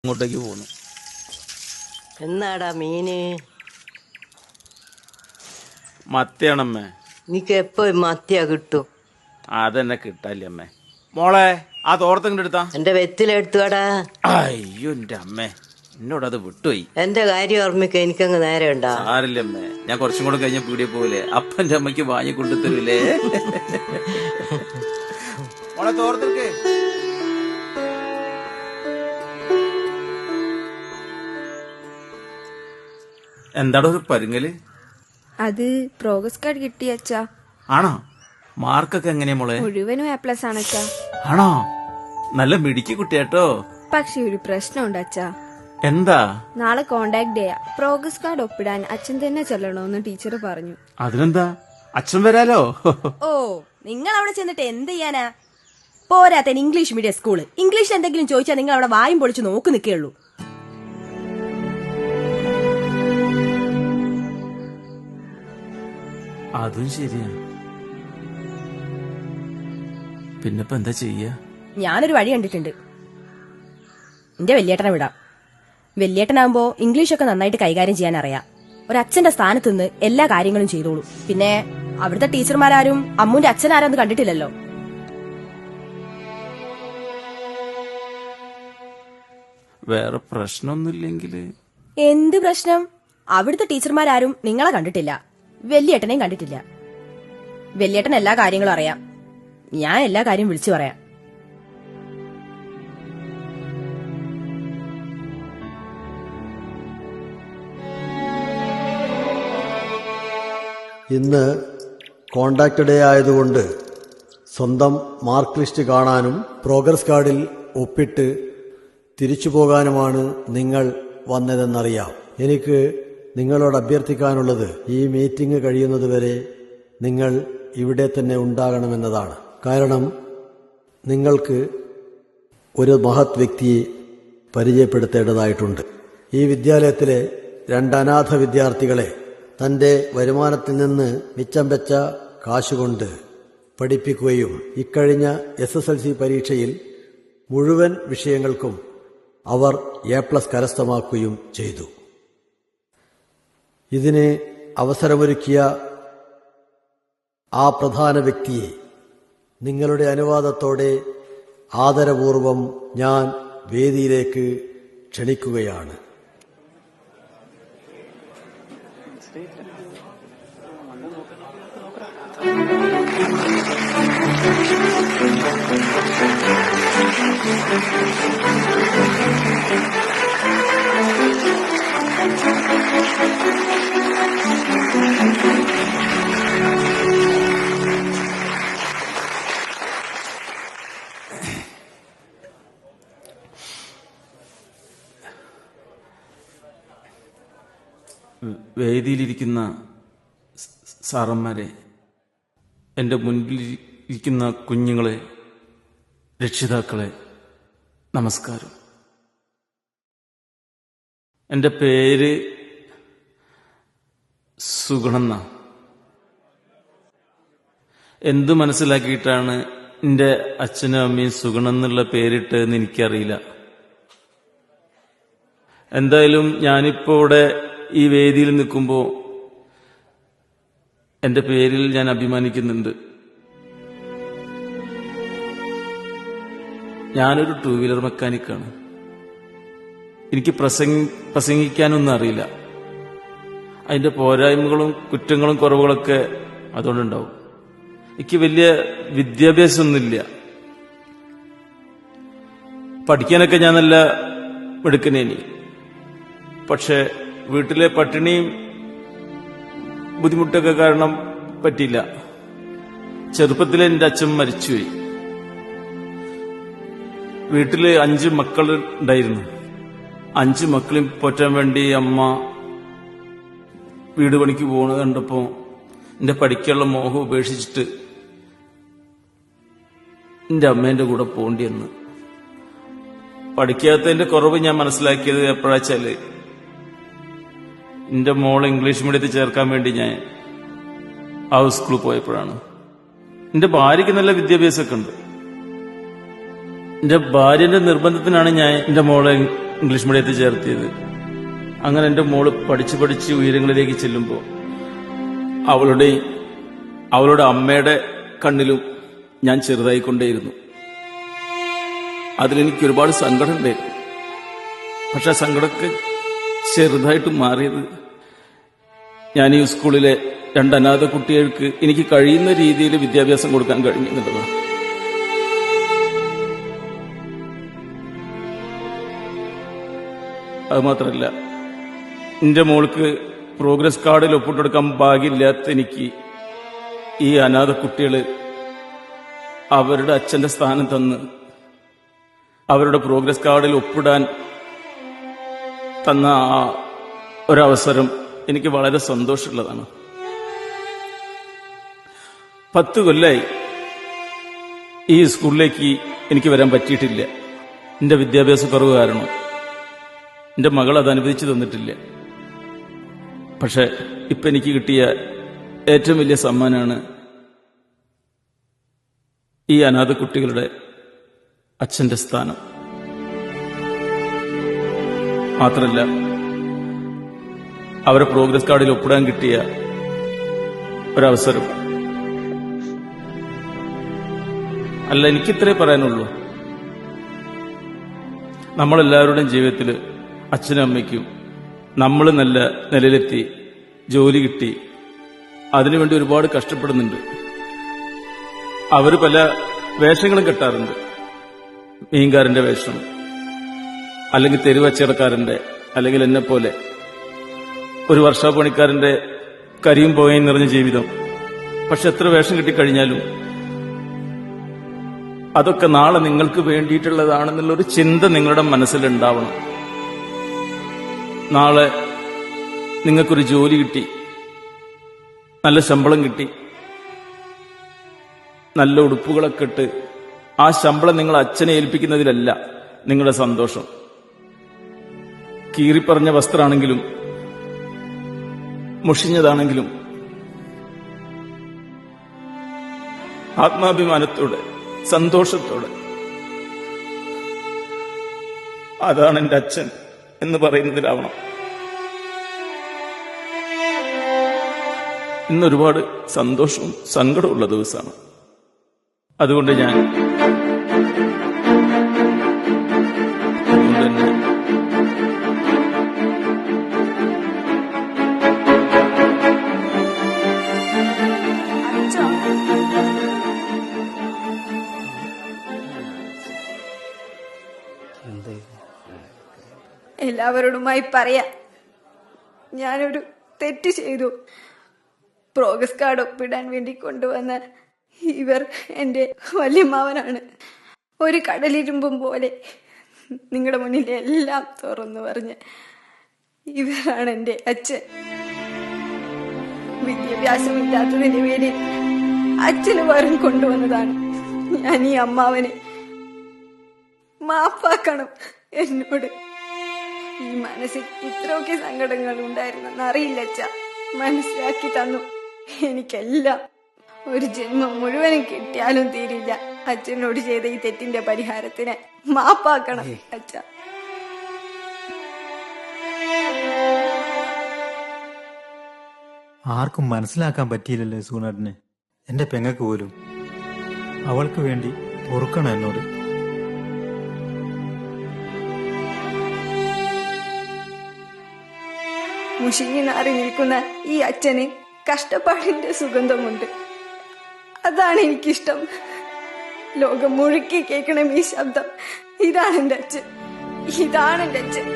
ഇങ്ങോട്ടേക്ക് പോന്നു. എന്നാടാ മീന്? മത്തിയാണമ്മേ. നിനക്ക് എപ്പോ മത്തിയാ കിട്ടും? അതെന്നെ കിട്ടാല്ലേ അമ്മേ. മോളെ ആ തോർത്തങ്ങോട്ട് എടുത്താ. എന്റെ വെത്തിലെടുത്തുവാടാ. അയ്യോ എന്റെ അമ്മേ, എന്നോടത് വിട്ടുപോയി. എന്റെ കാര്യം ഓർമ്മിക്ക എനിക്കങ്ങ് നേരെ ഉണ്ടാ. സാരില്ലമ്മേ, ഞാൻ കുറച്ചും കൂടെ കഴിഞ്ഞ പീടിയെ പോവില്ലേ, അപ്പന്റെ അമ്മയ്ക്ക് വാങ്ങി കൊണ്ടുതരൂലേ. മോളെ തോർത്തെടുക്കേ. എന്താടോ ഒരു പരുങ്ങല്? അത് പ്രോഗ്രസ് കാർഡ് കിട്ടി അച്ഛാ. ആണോ? മാർക്കൊക്കെ എങ്ങനെയാ മോളെ? മുഴുവനും A+ ആണ് അച്ഛാ. ആണോ? നല്ല മിടുക്കി കുട്ടിയാട്ടോ. പക്ഷെ ഒരു പ്രശ്നമുണ്ട് അച്ഛാ. എന്താ? നാളെ കോണ്ടാക്ട് ചെയ്യാ. പ്രോഗ്രസ് കാർഡ് ഒപ്പിടാൻ അച്ഛൻ തന്നെ ചെല്ലണോന്ന് ടീച്ചർ പറഞ്ഞു. അതിനെന്താ, അച്ഛൻ വരാലോ. ഓ, നിങ്ങൾ അവിടെ ചെന്നിട്ട് എന്ത് ചെയ്യാനാ? പോരാത്തൻ ഇംഗ്ലീഷ് മീഡിയം സ്കൂള്. ഇംഗ്ലീഷിൽ എന്തെങ്കിലും ചോദിച്ചാൽ നിങ്ങൾ അവിടെ വായും പൊളിച്ച് നോക്കി നിൽക്കുകയുള്ളൂ. അതും ശരിയാണ്. പിന്നിപ്പോ എന്താ ചെയ്യാ? ഞാനൊരു വഴി കണ്ടിട്ടുണ്ട്. എന്റെ വല്യേട്ടനെ വിടാം. വല്യേട്ടനാകുമ്പോ ഇംഗ്ലീഷൊക്കെ നന്നായിട്ട് കൈകാര്യം ചെയ്യാൻ അറിയാം. ഒരച്ഛന്റെ സ്ഥാനത്ത് നിന്ന് എല്ലാ കാര്യങ്ങളും ചെയ്തോളൂ. പിന്നെ അവിടുത്തെ ടീച്ചർമാരാരും അമ്മുന്റെ അച്ഛനാരാന്ന് കണ്ടിട്ടില്ലല്ലോ. വേറെ പ്രശ്നമൊന്നുമില്ലെങ്കില്. എന്ത് പ്രശ്നം? അവിടുത്തെ ടീച്ചർമാരാരും നിങ്ങളെ കണ്ടിട്ടില്ല, വല്യേട്ടനെയും കണ്ടിട്ടില്ല. വല്യേട്ടൻ എല്ലാ കാര്യങ്ങളും അറിയാം. ഞാൻ എല്ലാ കാര്യം വിളിച്ചു പറയാം. ഇന്ന് കോണ്ടാക്ട് ഡേ ആയതുകൊണ്ട് സ്വന്തം മാർക്ക് ലിസ്റ്റ് കാണാനും പ്രോഗ്രസ് കാർഡിൽ ഒപ്പിട്ട് തിരിച്ചു പോകാനുമാണ് നിങ്ങൾ വന്നതെന്നറിയാം. എനിക്ക് നിങ്ങളോട് അഭ്യർത്ഥിക്കാനുള്ളത്, ഈ മീറ്റിംഗ് കഴിയുന്നതുവരെ നിങ്ങൾ ഇവിടെ തന്നെ ഉണ്ടാകണമെന്നതാണ്. കാരണം നിങ്ങൾക്ക് ഒരു മഹത് വ്യക്തിയെ പരിചയപ്പെടുത്തേണ്ടതായിട്ടുണ്ട്. ഈ വിദ്യാലയത്തിലെ 2 അനാഥ വിദ്യാർത്ഥികളെ തന്റെ വരുമാനത്തിൽ നിന്ന് മിച്ചം വെച്ച കാശുകൊണ്ട് പഠിപ്പിക്കുകയും ഇക്കഴിഞ്ഞ SSLC പരീക്ഷയിൽ മുഴുവൻ വിഷയങ്ങൾക്കും അവർ A+ കരസ്ഥമാക്കുകയും ചെയ്തു. ഇതിന് അവസരമൊരുക്കിയ ആ പ്രധാന വ്യക്തിയെ നിങ്ങളുടെ അനുവാദത്തോടെ ആദരപൂർവം ഞാൻ വേദിയിലേക്ക് ക്ഷണിക്കുകയാണ്. വേദിയിലിരിക്കുന്ന സാറന്മാരെ, എൻ്റെ മുൻപിലിരിക്കുന്ന കുഞ്ഞുങ്ങളെ, രക്ഷിതാക്കളെ, നമസ്കാരം. എൻ്റെ പേര് സുഗുണെന്ന. എന്തു മനസ്സിലാക്കിയിട്ടാണ് എൻ്റെ അച്ഛനും അമ്മയും സുഗുണെന്നുള്ള പേരിട്ടതെന്ന് എനിക്കറിയില്ല. എന്തായാലും ഞാനിപ്പോ ഇവിടെ ഈ വേദിയിൽ നിൽക്കുമ്പോൾ എന്റെ പേരിൽ ഞാൻ അഭിമാനിക്കുന്നുണ്ട്. ഞാനൊരു 2 വീലർ മെക്കാനിക്കാണ്. എനിക്ക് പ്രസംഗിക്കാനൊന്നും അറിയില്ല. അതിന്റെ പോരായ്മകളും കുറ്റങ്ങളും കുറവുകളൊക്കെ അതുകൊണ്ടുണ്ടാവും. എനിക്ക് വലിയ വിദ്യാഭ്യാസമൊന്നുമില്ല. പഠിക്കാനൊക്കെ ഞാൻ നല്ല മിടുക്കനേനി. പക്ഷെ വീട്ടിലെ പട്ടിണിയും ബുദ്ധിമുട്ടൊക്കെ കാരണം പറ്റിയില്ല. ചെറുപ്പത്തിലെ എൻ്റെ അച്ഛൻ മരിച്ചുപോയി. വീട്ടില് 5 മക്കൾ ഉണ്ടായിരുന്നു. 5 മക്കളെയും പോറ്റാൻ വേണ്ടി അമ്മ വീട് പണിക്ക് പോകുന്നത് കണ്ടപ്പോ എന്റെ പഠിക്കാനുള്ള മോഹം ഉപേക്ഷിച്ചിട്ട് എന്റെ അമ്മേന്റെ കൂടെ പോകേണ്ടി വന്നു. പഠിക്കാത്തതിന്റെ കുറവ് ഞാൻ മനസ്സിലാക്കിയത് എപ്പോഴാച്ചാല്, എന്റെ മോളെ ഇംഗ്ലീഷ് മീഡിയത്തിൽ ചേർക്കാൻ വേണ്ടി ഞാൻ ആ സ്കൂളിൽ പോയപ്പോഴാണ്. എന്റെ ഭാര്യയ്ക്ക് നല്ല വിദ്യാഭ്യാസമൊക്കെ ഉണ്ട്. എന്റെ ഭാര്യന്റെ നിർബന്ധത്തിനാണ് ഞാൻ എന്റെ മോളെ ഇംഗ്ലീഷ് മീഡിയത്തിൽ ചേർത്തിയത്. അങ്ങനെ എൻ്റെ മോള് പഠിച്ച് ഉയരങ്ങളിലേക്ക് ചെല്ലുമ്പോൾ അവളുടെ അമ്മയുടെ കണ്ണിലും ഞാൻ ചെറുതായിക്കൊണ്ടേയിരുന്നു. അതിലെനിക്ക് ഒരുപാട് സങ്കടം ഉണ്ടായിരുന്നു. പക്ഷെ ആ സങ്കടമൊക്കെ ചെറുതായിട്ട് മാറിയത് ഞാൻ ഈ സ്കൂളിലെ 2 അനാഥ കുട്ടികൾക്ക് എനിക്ക് കഴിയുന്ന രീതിയിൽ വിദ്യാഭ്യാസം കൊടുക്കാൻ കഴിഞ്ഞു എന്നുള്ളതാണ്. അതുമാത്രമല്ല, എൻ്റെ മോൾക്ക് പ്രോഗ്രസ് കാർഡിൽ ഒപ്പിട്ടെടുക്കാൻ ഭാഗ്യമില്ലാത്ത എനിക്ക് ഈ അനാഥ കുട്ടികൾ അവരുടെ അച്ഛന്റെ സ്ഥാനം തന്ന് അവരുടെ പ്രോഗ്രസ് കാർഡിൽ ഒപ്പിടാൻ തന്ന ആ ഒരവസരം എനിക്ക് വളരെ സന്തോഷമുള്ളതാണ്. 10 കൊല്ലമായി ഈ സ്കൂളിലേക്ക് എനിക്ക് വരാൻ പറ്റിയിട്ടില്ല. എൻ്റെ വിദ്യാഭ്യാസ കുറവ് കാരണം എൻ്റെ മകൾ അത് അനുവദിച്ചു തന്നിട്ടില്ല. പക്ഷെ ഇപ്പം എനിക്ക് കിട്ടിയ ഏറ്റവും വലിയ സമ്മാനമാണ് ഈ അനാഥ കുട്ടികളുടെ അച്ഛന്റെ സ്ഥാനം. മാത്രമല്ല, അവരെ പ്രോഗ്രസ് കാർഡിൽ ഒപ്പിടാൻ കിട്ടിയ ഒരവസരം. അല്ല, എനിക്കിത്രേ പറയാനുള്ളൂ. നമ്മളെല്ലാവരുടെയും ജീവിതത്തിൽ അച്ഛനും അമ്മയ്ക്കും നമ്മൾ നല്ല നിലയിലെത്തി ജോലി കിട്ടി അതിനുവേണ്ടി ഒരുപാട് കഷ്ടപ്പെടുന്നുണ്ട്. അവർ പല വേഷങ്ങളും കെട്ടാറുണ്ട്. മീൻകാരന്റെ വേഷം, അല്ലെങ്കിൽ തെരുവച്ചടക്കാരന്റെ, അല്ലെങ്കിൽ എന്നെപ്പോലെ ഒരു വർഷാപ്പണിക്കാരന്റെ കരിയും പോയും നിറഞ്ഞ ജീവിതം. പക്ഷെ എത്ര വേഷം കിട്ടിക്കഴിഞ്ഞാലും അതൊക്കെ നാളെ നിങ്ങൾക്ക് വേണ്ടിയിട്ടുള്ളതാണെന്നുള്ളൊരു ചിന്ത നിങ്ങളുടെ മനസ്സിലുണ്ടാവണം. നാളെ നിങ്ങൾക്കൊരു ജോലി കിട്ടി, നല്ല ശമ്പളം കിട്ടി, നല്ല ഉടുപ്പുകളൊക്കെ ഇട്ട് ആ ശമ്പളം നിങ്ങൾ അച്ഛനെ ഏൽപ്പിക്കുന്നതിലല്ല നിങ്ങളുടെ സന്തോഷം. കീറിപ്പറഞ്ഞ വസ്ത്രമാണെങ്കിലും മുഷിഞ്ഞതാണെങ്കിലും ആത്മാഭിമാനത്തോടെ സന്തോഷത്തോടെ അതാണ് എൻ്റെ അച്ഛൻ എന്ന് പറയുന്നതിലാവണം. ഇന്നൊരുപാട് സന്തോഷവും സങ്കടമുള്ള ദിവസമാണ്. അതുകൊണ്ട് ഞാൻ എല്ലാവരോടുമായി പറയാം, ഞാനൊരു തെറ്റ് ചെയ്തു. പ്രോഗ്രസ് കാർഡ് ഒപ്പിടാൻ വേണ്ടി കൊണ്ടുവന്ന ഇവർ എൻ്റെ വല്യമ്മാവനാണ്. ഒരു കടലിരുമ്പും പോലെ നിങ്ങളുടെ മുന്നിൽ എല്ലാം തുറന്നു പറഞ്ഞ് ഇവരാണ് എൻ്റെ അച്ഛൻ. വിദ്യാഭ്യാസമില്ലാത്തതിന്റെ പേരിൽ അച്ഛന് പകരം കൊണ്ടുവന്നതാണ് ഞാൻ ഈ അമ്മാവനെ. മാപ്പാക്കണം എന്നോട്. ഈ മനസ്സിൽ ഇത്രയൊക്കെ സങ്കടങ്ങൾ ഉണ്ടായിരുന്നെന്ന് അറിയില്ല അച്ഛ. മനസ്സിലാക്കി തന്നു. എനിക്കെല്ലാം ഒരു ജന്മം മുഴുവനും കിട്ടിയാലും തീരില്ല അച്ഛനോട് ചെയ്ത ഈ തെറ്റിന്റെ പരിഹാരത്തിന്. മാപ്പാക്കണം അച്ഛ. ആർക്കും മനസ്സിലാക്കാൻ പറ്റിയില്ലല്ലേ സൂനറിന്, എന്റെ പെങ്ങക്ക് പോലും. അവൾക്ക് വേണ്ടി പൊറുക്കണം എന്നോട്. മുഷിഞ്ഞു നാറി നിൽക്കുന്ന ഈ അച്ഛന് കഷ്ടപ്പാടിന്റെ സുഗന്ധമുണ്ട്. അതാണ് എനിക്കിഷ്ടം. ലോകം മുഴുക്കി കേൾക്കണം ഈ ശബ്ദം. ഇതാണ് എന്റെ അച്ഛൻ, ഇതാണ് എന്റെ അച്ഛൻ.